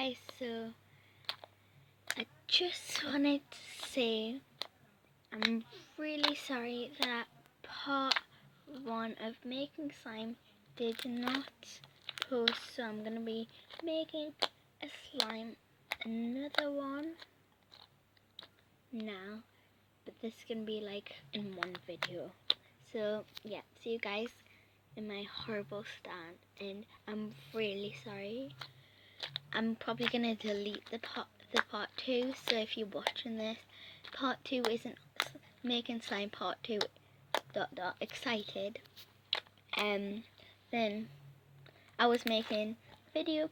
guys, so I just wanted to say I'm really sorry that part 1 of making slime did not post, so I'm gonna be making a slime, another one now, but this is gonna be like in one video. So yeah, see you guys in my horrible stand, and I'm really sorry. I'm probably gonna delete the part 2, so if you're watching this, part 2 isn't making slime part 2 ... excited. Then I was making a video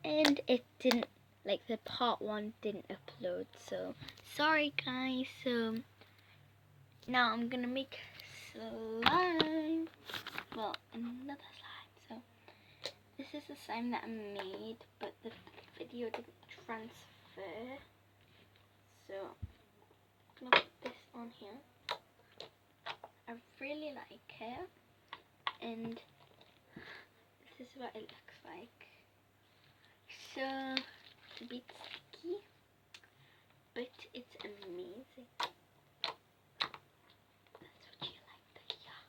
and it didn't, like the part 1 didn't upload, so sorry guys. So now I'm gonna make slime, well, another slime. So this is the slime that I made, but the video didn't transfer, so I'm gonna put this on here. I really like it, and this is what it looks like. So it's a bit sticky, but it's amazing. That's what you like, yeah.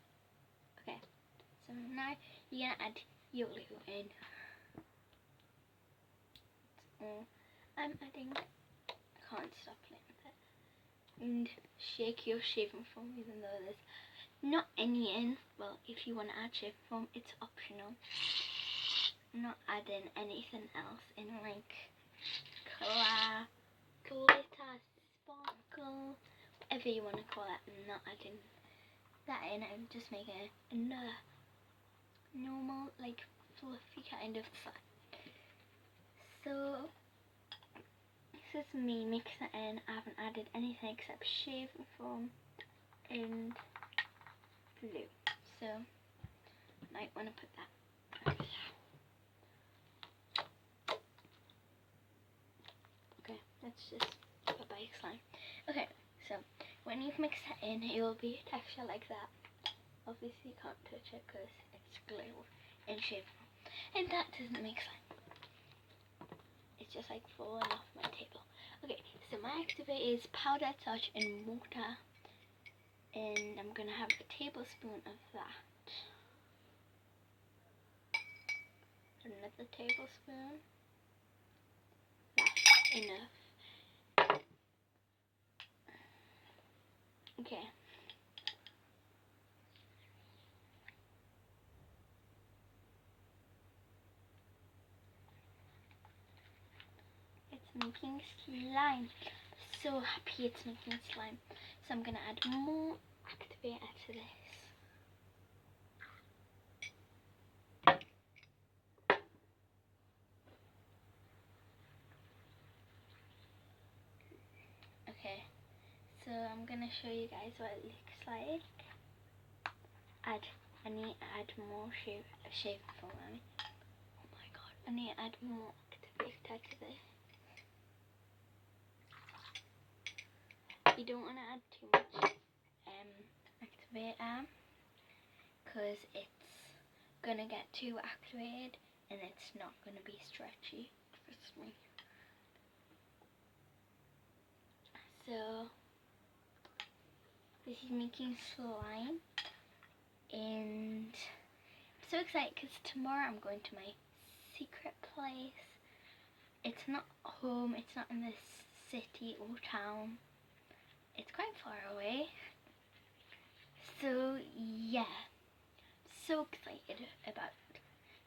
Okay, so now you're gonna add your glue in. That's all I'm adding. I can't stop playing with it. And shake your shaving foam, even though there's not any in. Well, if you want to add shaving foam, it's optional. I'm not adding anything else in, like glitter, sparkle, whatever you want to call it. I'm not adding that in. I'm just making another normal, like fluffy kind of slime. So this is me mixing it in. I haven't added anything except shaving foam and glue. So I might want to put that over there. Okay, let's just put by slime. Okay, so when you've mixed it in, it will be a texture like that. Obviously you can't touch it because it's glue and shaving foam, and that doesn't make slime. It's just like falling off my table. Okay, so my activate is powder, touch and water, and I'm gonna have a tablespoon of that, another tablespoon. That's enough. Okay, it's making slime. So happy it's making slime. So I'm gonna add more activator to this. Okay, so I'm gonna show you guys what it looks like. I need to add more shaving foam. Oh my god, I need to add more activator to this. You don't want to add too much activator, because it's gonna get too activated and it's not gonna be stretchy, trust me. So this is making slime, and I'm so excited because tomorrow I'm going to my secret place. It's not home, it's not in this city or town, it's quite far away. So yeah, so excited about it.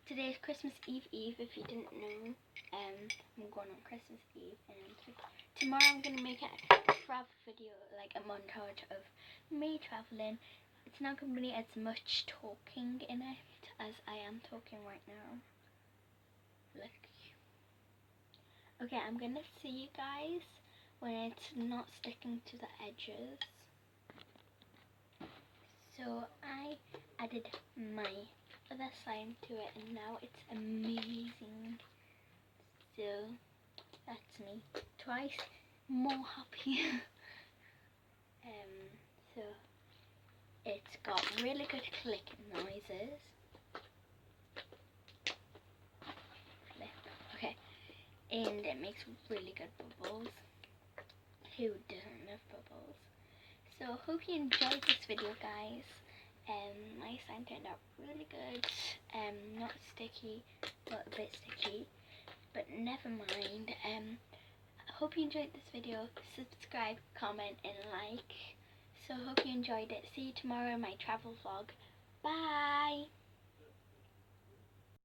Today is Christmas Eve, if you didn't know. I'm going on Christmas Eve, and tomorrow I'm going to make a travel video, like a montage of me traveling. It's not going to be as much talking in it as I am talking right now. Look. Okay, I'm going to see you guys when it's not sticking to the edges. So I added my other slime to it, and now it's amazing. So that's me, twice more happy. So it's got really good clicking noises. Okay, and it makes really good bubbles. Who doesn't love bubbles? So hope you enjoyed this video, guys. My slime turned out really good. Not sticky, but a bit sticky. But never mind. Hope you enjoyed this video. Subscribe, comment, and like. So hope you enjoyed it. See you tomorrow in my travel vlog. Bye!